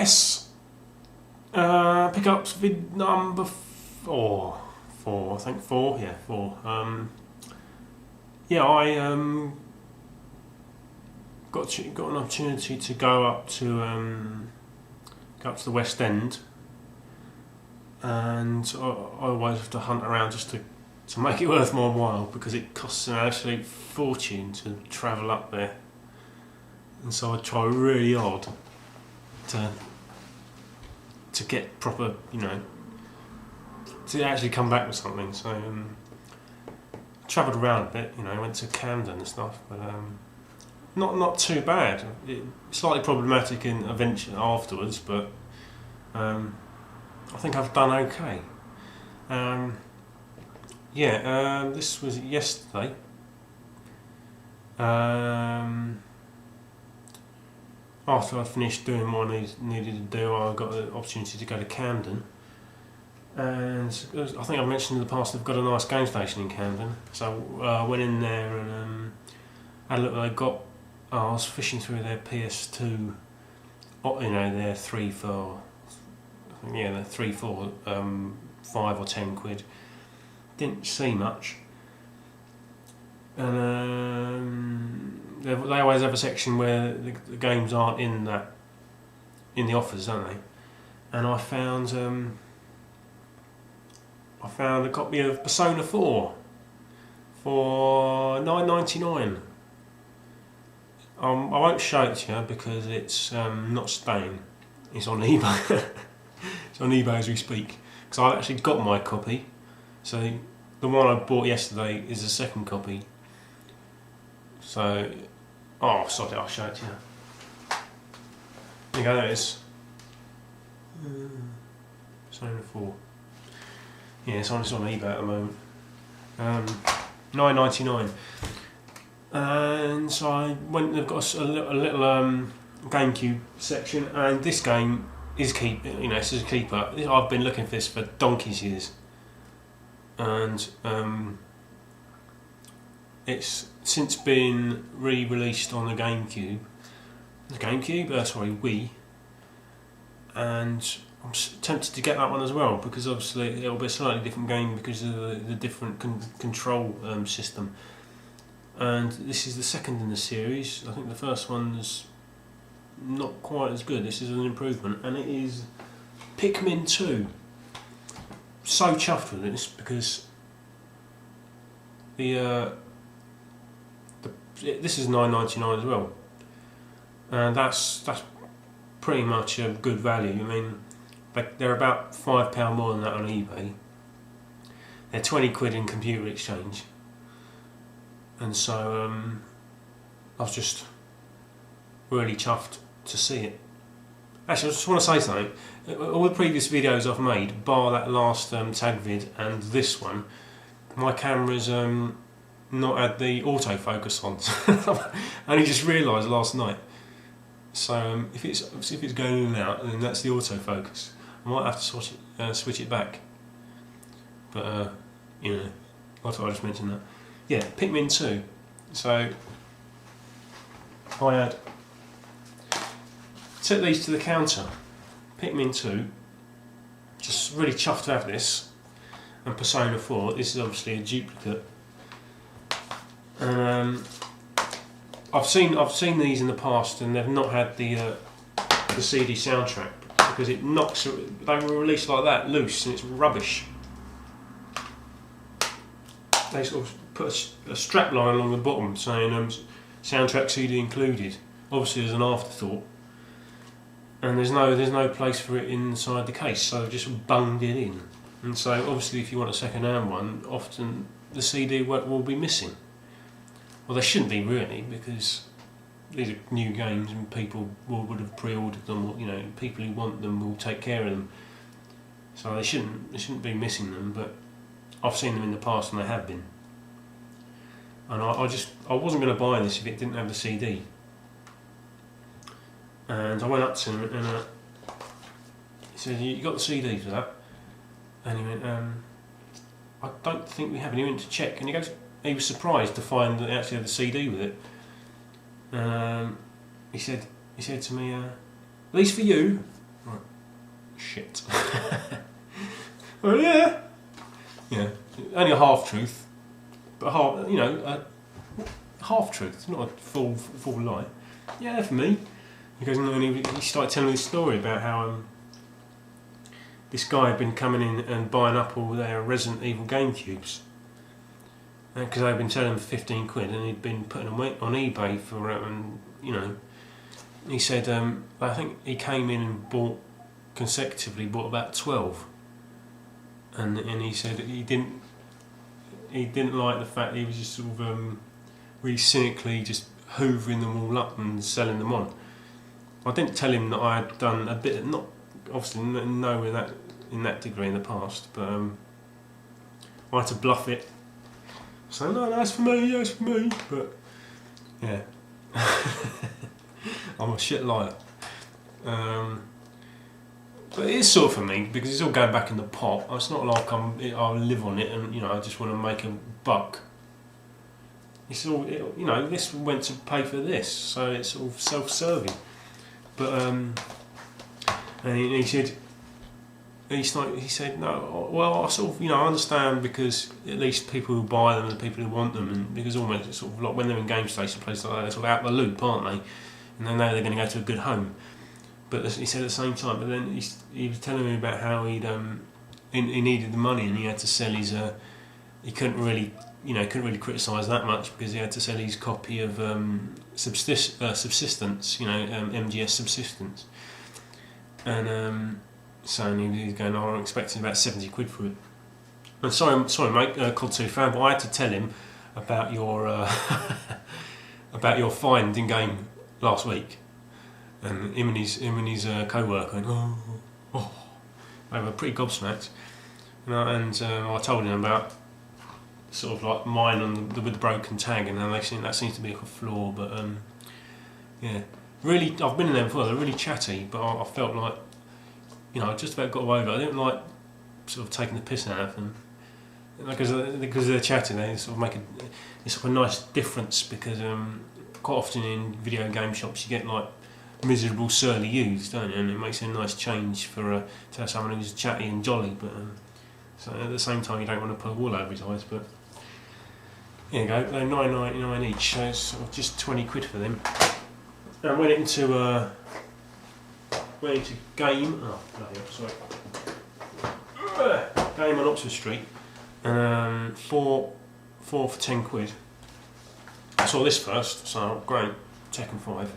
Yes. Pickups vid number four. I think four. Yeah, four. Yeah, I got an opportunity to go up to the West End, and I always have to hunt around just to make it worth my while, because it costs an absolute fortune to travel up there, and so I try really hard to get proper, to actually come back with something. So travelled around a bit, went to Camden and stuff, but not too bad. Slightly problematic in eventually afterwards, but I think I've done okay. This was yesterday. After I finished doing what I needed to do, I got the opportunity to go to Camden. And I think I've mentioned in the past they've got a nice game station in Camden. So I went in there and had a look. I was fishing through their PS2, their 3 for, they're 3 for 5 or 10 quid. Didn't see much. And they always have a section where the games aren't in the offers, don't they? And I found a copy of Persona 4 for £9.99. I won't show it to you because it's not staying. It's on eBay. It's on eBay as we speak. Because I've actually got my copy. So the one I bought yesterday is the second copy. So, sorry, I'll show it to you. There you go, there it is. Persona 4. Yeah, it's on eBay at the moment. £9.99. And so I went. They've got a little GameCube section, and this game is this is a keeper. I've been looking for this for donkey's years, and it's since been re-released on the GameCube. Wii, and I'm tempted to get that one as well, because obviously it'll be a slightly different game because of the different control system. And this is the second in the series. I think the first one's not quite as good. This is an improvement, and it is Pikmin 2. So chuffed with this because this is £9.99 as well, and that's pretty much a good value. I mean, they're about £5 more than that on eBay. They're 20 quid in Computer Exchange. And so I was just really chuffed to see it. Actually, I just want to say something. All the previous videos I've made, bar that last tag vid and this one, my camera's not had the autofocus on. I only just realised last night. So if it's going in and out, then that's the autofocus. I might have to switch it back. But I thought I'd just mention that. Yeah, Pikmin 2. So I took these to the counter. Pikmin 2. Just really chuffed to have this. And Persona 4. This is obviously a duplicate. And I've seen these in the past, and they've not had the CD soundtrack because it knocks. They were released like that, loose, and it's rubbish. They sort of put a strap line along the bottom saying soundtrack CD included. Obviously, as an afterthought, and there's no place for it inside the case, so they've just bunged it in. And so, obviously, if you want a second-hand one, often the CD will be missing. Well, they shouldn't be really, because these are new games and people would have pre-ordered them. Or, people who want them will take care of them. So they shouldn't be missing them. But I've seen them in the past, and they have been. And I wasn't going to buy this if it didn't have the CD. And I went up to him and he said, "You got the CD for that?" And he went, "I don't think we have." And he went to check, and he was surprised to find that they actually had the CD with it. He said to me, "These for you?" Right. Shit. Well, yeah. Yeah. Only a half truth, but half. You know, a half truth, not a full lie. Yeah, for me. He goes, and he started telling me this story about how this guy had been coming in and buying up all their Resident Evil GameCubes. Because they'd been selling them for 15 quid and he'd been putting them on eBay for, you know. He said, I think he came in and bought about 12. And he said he didn't like the fact that he was just sort of really cynically just hoovering them all up and selling them on. I didn't tell him that I had done a bit, not obviously no in that degree in the past, but I had to bluff it. So no, that's for me, that's for me. But yeah, I'm a shit liar. But it is sort of for me because it's all going back in the pot. It's not like I'll live on it and, you know, I just want to make a buck. It's all, you know, this went to pay for this, so it's all self-serving. But and he said. He said, no, well, I sort of, you know, I understand because at least people who buy them are the people who want them, and because almost it's sort of like when they're in game station places like that, they're sort of out the loop, aren't they? And they know they're going to go to a good home. But he said at the same time, but then he was telling me about how he needed the money and he had to sell his, he couldn't really criticise that much because he had to sell his copy of Subsistence, you know, MGS Subsistence. And so he was going, I'm expecting about 70 quid for it. And sorry mate, COD 2 fan, but I had to tell him about your about your find in game last week. And him and his co-worker went, they were pretty gobsmacked. And I told him about sort of like mine with the broken tag, and then that seems to be like a flaw. But yeah, really, I've been in there before. They're really chatty, but I felt like, you know, I just about got away with it. I didn't like sort of taking the piss out of them because they're chatting. They sort of make it's sort of a nice difference because quite often in video game shops you get like miserable surly youths, don't you? And it makes a nice change to have someone who's chatty and jolly. But so at the same time you don't want to pull wool over his eyes. But here you go, they're $9.99 each, so it's sort of just 20 quid for them. And went into game. Oh bloody hell, sorry. Game on Oxford Street, and four for 10 quid. I saw this first, so great, Tekken 5.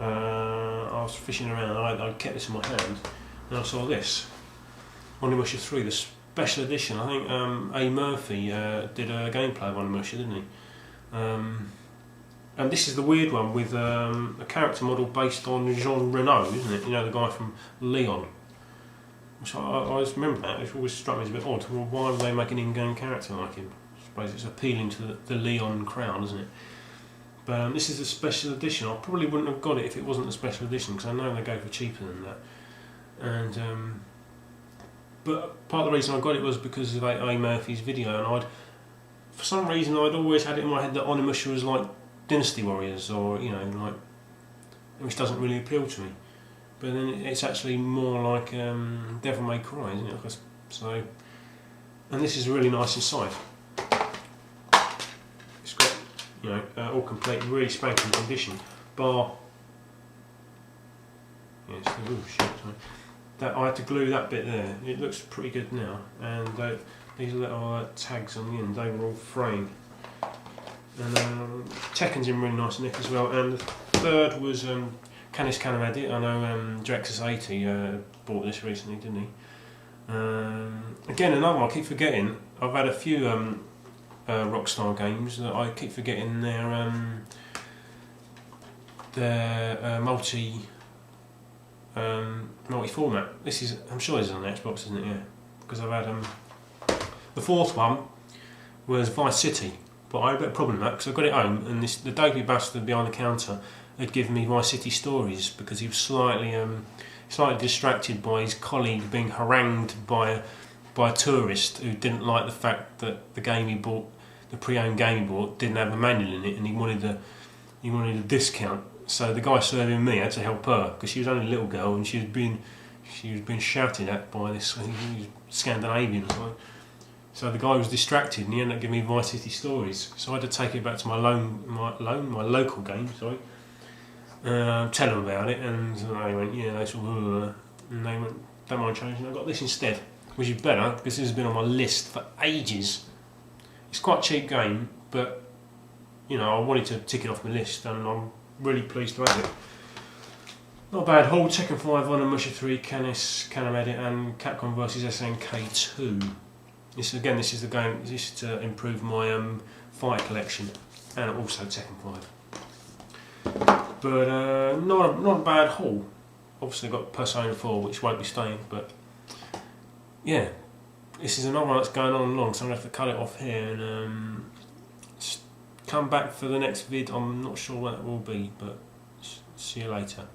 I was fishing around, I kept this in my hand, and I saw this. Onimusha 3, the special edition. I think A. Murphy did a gameplay of Onimusha, didn't he? And this is the weird one with a character model based on Jean Reno, isn't it? You know, the guy from Leon. Which I always remember that. It always struck me as a bit odd. Well, why would they make an in-game character like him? I suppose it's appealing to the Leon crowd, isn't it? But this is a special edition. I probably wouldn't have got it if it wasn't a special edition, because I know they go for cheaper than that. And but part of the reason I got it was because of A. Murphy's video, and for some reason I'd always had it in my head that Onimusha was like Dynasty Warriors, or, you know, like, which doesn't really appeal to me. But then it's actually more like Devil May Cry, isn't it? So, and this is really nice inside. It's got, you know, all complete, really spanking condition. Bar. Yes, oh shit. Sorry. That I had to glue that bit there. It looks pretty good now, and these little tags on the end, they were all framed. And Tekken's in really nice nick as well. And the third was Canis Canavadi. I know Drexus80 bought this recently, didn't he? Again, another one I keep forgetting. I've had a few Rockstar games that I keep forgetting their multi-format. This is, I'm sure this is on the Xbox, isn't it? Yeah, because I've had the fourth one was Vice City. But I had a bit of a problem with that because I got it home and the dopey bastard behind the counter had given me Vice City Stories because he was slightly distracted by his colleague being harangued by a tourist who didn't like the fact that the game he bought, the pre-owned game he bought, didn't have a manual in it, and he wanted a discount. So the guy serving me had to help her because she was only a little girl and she was being shouted at by this Scandinavian or something. So the guy was distracted and he ended up giving me Vice City Stories. So I had to take it back to my local game. Sorry, tell them about it, and they went, yeah, they sort of, and they went, don't mind changing. I got this instead, which is better because this has been on my list for ages. It's quite a cheap game, but you know I wanted to tick it off my list, and I'm really pleased to have it. Not bad. Haul, Tekken 5, On, Musha 3, Canis, Canam Edit, and Capcom vs SNK 2. This is the game. This is to improve my fight collection, and also Tekken 5. But not a bad haul. Obviously got Persona 4, which won't be staying, but yeah, this is another one that's going on long, so I'm going to have to cut it off here and come back for the next vid. I'm not sure when it will be, but see you later.